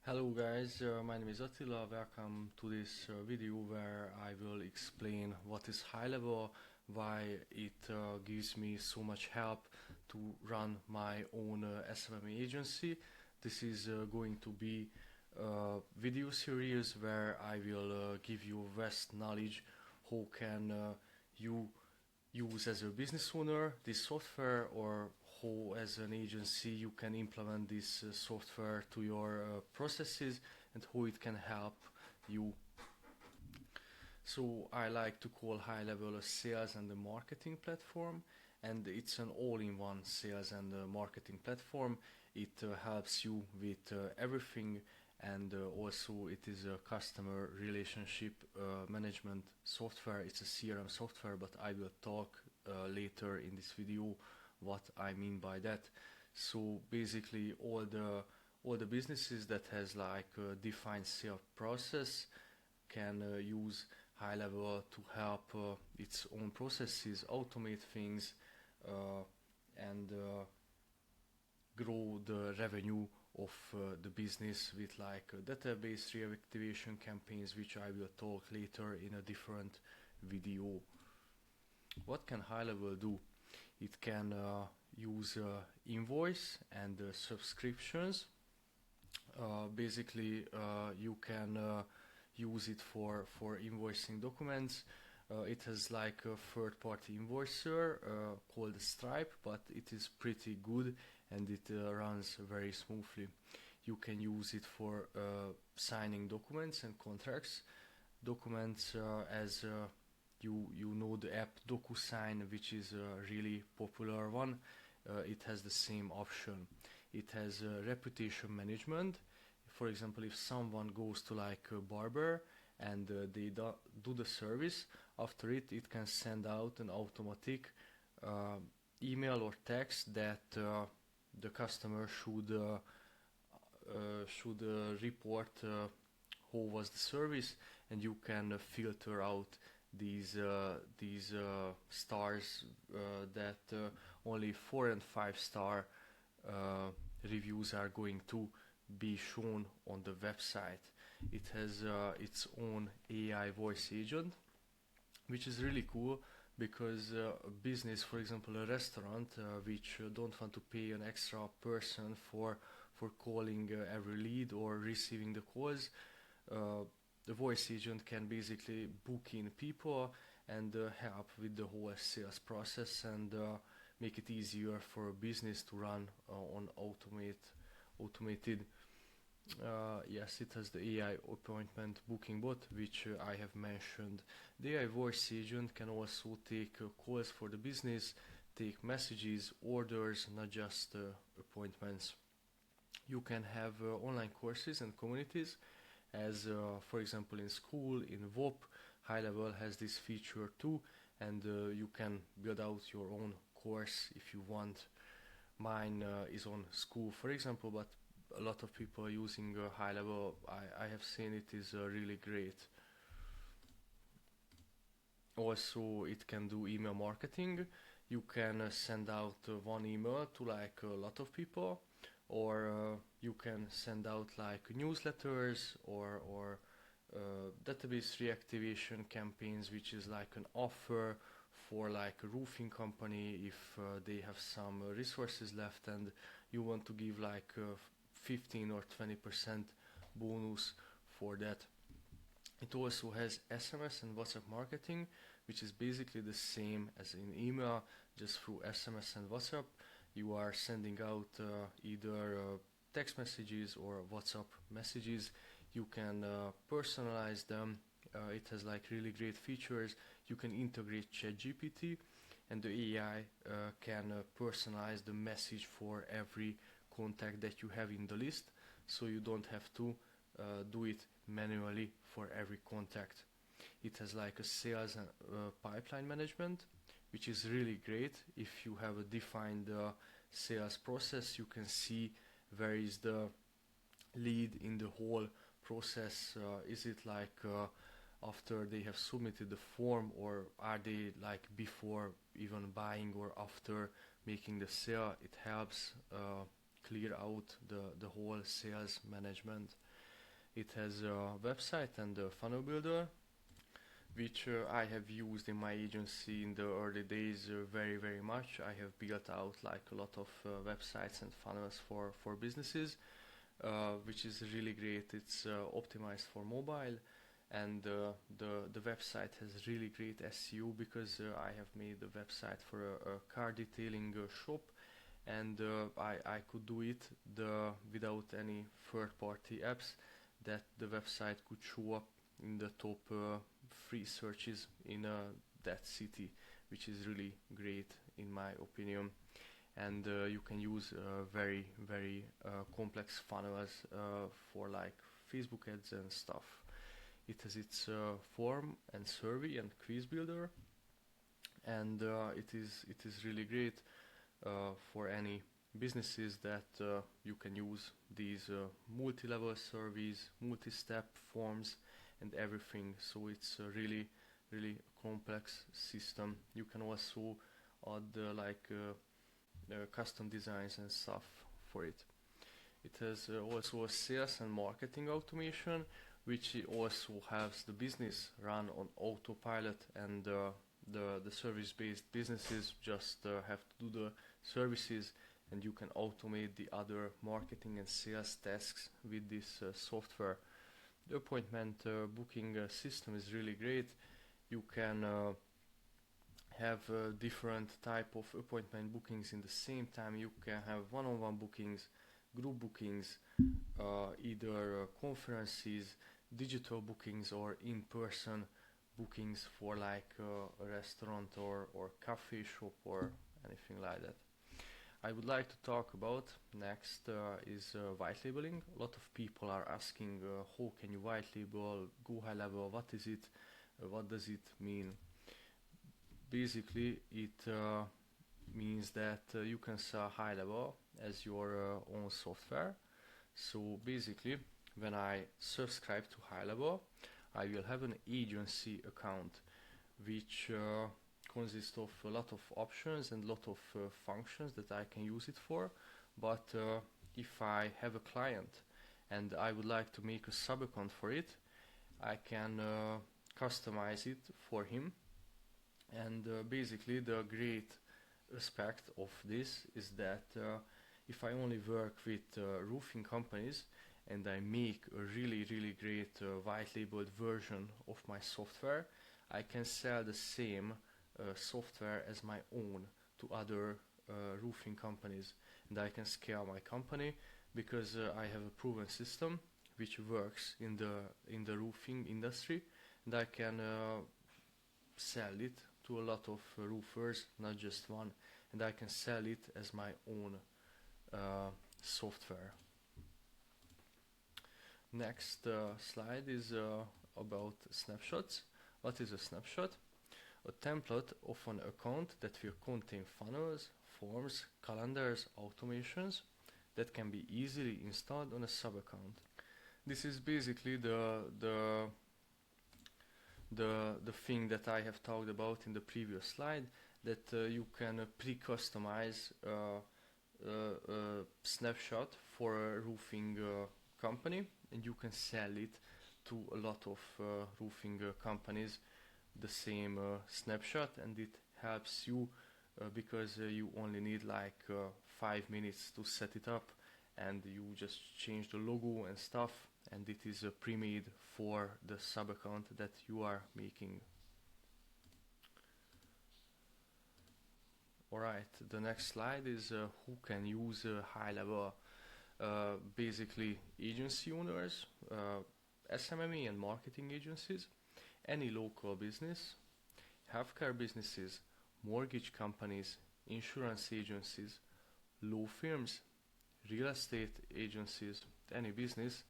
Hello guys, my name is Attila. Welcome to this video where I will explain what is high level, why it gives me so much help to run my own SMMA agency. This is going to be a video series where I will give you vast knowledge how can you use as a business owner this software, or how as an agency you can implement this software to your processes, and how it can help you. So I like to call high level a sales and a marketing platform, and it's an all-in-one sales and marketing platform. It helps you with everything, and also it is a customer relationship management software. It's a CRM software, but I will talk later in this video what I mean by that. So basically all the businesses that has like a defined sales process can use high level to help its own processes, automate things, uh, and grow the revenue of the business with like database reactivation campaigns, which I will talk later in a different video. What can high level do? It can use invoice and subscriptions. Basically, you can use it for invoicing documents. It has like a third-party invoicer called Stripe, but it is pretty good and it runs very smoothly. You can use it for signing documents and contracts. Documents, as you know the app DocuSign, which is a really popular one. It has the same option. It has reputation management. For example, if someone goes to like a barber and they do the service, after it can send out an automatic uh, email or text that the customer should report how was the service, and you can filter out these stars that only 4 and 5 star reviews are going to be shown on the website. It has its own AI voice agent, which is really cool because a business, for example, a restaurant, which don't want to pay an extra person for calling every lead or receiving the calls, uh, the voice agent can basically book in people and help with the whole sales process, and make it easier for a business to run on automated. Yes, it has the AI appointment booking bot, which I have mentioned. The AI voice agent can also take calls for the business, take messages, orders, not just appointments. You can have online courses and communities, as for example in school, in VOP. High level has this feature too, and you can build out your own course if you want. Mine is on school, for example, but a lot of people are using high level. I have seen it is really great. Also, it can do email marketing. You can send out one email to like a lot of people, or you can send out like newsletters, or database reactivation campaigns, which is like an offer for like a roofing company if they have some resources left and you want to give like 15 or 20% bonus for that. It also has SMS and WhatsApp marketing, which is basically the same as in email, just through SMS and WhatsApp. You are sending out either text messages or WhatsApp messages. You can personalize them. It has like really great features. You can integrate ChatGPT, and the AI can personalize the message for every contact that you have in the list, so you don't have to do it manually for every contact. It has like a sales and pipeline management, which is really great. If you have a defined sales process, you can see where is the lead in the whole process. Is it like after they have submitted the form, or are they like before even buying or after making the sale? It helps clear out the whole sales management. It has a website and a funnel builder, which I have used in my agency in the early days very much. I have built out like a lot of websites and funnels for businesses, which is really great. It's optimized for mobile, and the website has really great SEO because I have made the website for a car detailing shop, and I could do it without any third-party apps, that the website could show up in the top free searches in that city, which is really great in my opinion. And you can use very complex funnels for like Facebook ads and stuff. It has its form and survey and quiz builder, and it is really great for any businesses that you can use these multi-level surveys, multi-step forms, and everything. So it's a really complex system. You can also add custom designs and stuff for it. It has also a sales and marketing automation, which also helps the business run on autopilot, and the service-based businesses just have to do the services, and you can automate the other marketing and sales tasks with this software. The appointment booking system is really great. You can have different type of appointment bookings in the same time. You can have one-on-one bookings, group bookings, either conferences, digital bookings, or in-person bookings for like a restaurant or cafe shop or anything like that. I would like to talk about next is white labeling. A lot of people are asking how can you white label, GoHighLevel, what is it, what does it mean? Basically it means that you can sell high level as your own software. So basically when I subscribe to high level, I will have an agency account which consists of a lot of options and a lot of functions that I can use it for. But if I have a client and I would like to make a sub account for it, I can customize it for him. And basically the great aspect of this is that if I only work with roofing companies and I make a really great white labeled version of my software, I can sell the same software as my own to other roofing companies, and I can scale my company because I have a proven system which works in the roofing industry, and I can sell it to a lot of roofers, not just one, and I can sell it as my own software. Next slide is about snapshots. What is a snapshot? A template of an account that will contain funnels, forms, calendars, automations that can be easily installed on a sub-account. This is basically the thing that I have talked about in the previous slide, that you can pre-customize a snapshot for a roofing company, and you can sell it to a lot of roofing companies, the same snapshot, and it helps you because you only need like 5 minutes to set it up, and you just change the logo and stuff, and it is pre-made for the sub account that you are making. Alright, the next slide is who can use high level. Basically agency owners, SMME and marketing agencies, any local business, healthcare businesses, mortgage companies, insurance agencies, law firms, real estate agencies, any business